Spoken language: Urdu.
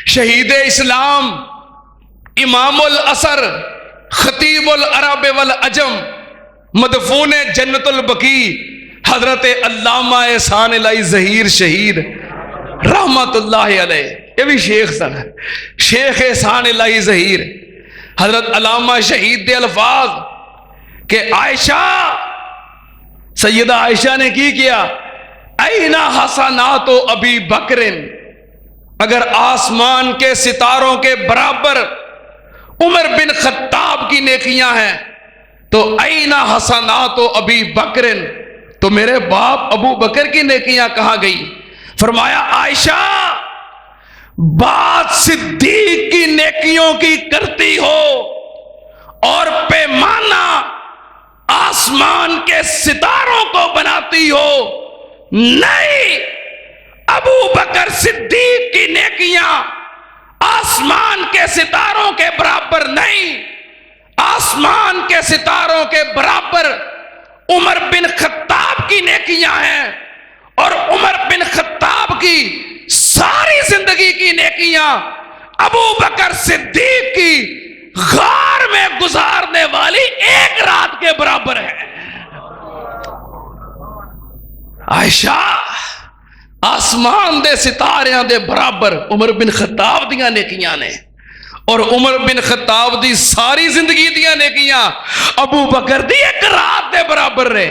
شہید اسلام، امام العصر، خطیب العرب والعجم، مدفون جنت البقیع، حضرت علامہ احسان الہی ظہیر شہید رحمت اللہ علیہ. یہ بھی شیخ سن، شیخ احسان الہی ظہیر. حضرت علامہ شہید دے الفاظ کہ عائشہ، سیدہ عائشہ نے کی کیا، اینا حسنات ابی بکر، اگر آسمان کے ستاروں کے برابر عمر بن خطاب کی نیکیاں ہیں تو اینا حسنات ابی بکر، تو میرے باپ ابو بکر کی نیکیاں کہاں گئی؟ فرمایا عائشہ بات صدیق کی نیکیوں کی کرتی ہو اور پیمانہ آسمان کے ستاروں کو بناتی ہو، نہیں، ابو بکر صدیق کی نیکیاں آسمان کے ستاروں کے برابر نہیں، آسمان کے ستاروں کے برابر عمر بن خطاب کی نیکیاں ہیں، اور عمر بن خطاب کی ساری زندگی کی نیکیاں ابو بکر صدیق کی غار میں گزارنے والی ایک رات کے برابر ہے. عائشہ آسمان دے ستاریاں دے برابر عمر بن خطاب دیاں نیکیاں نے، اور عمر بن خطاب دی ساری زندگی دیاں نیکیاں ابو بکر دی ایک رات دے برابر رہے.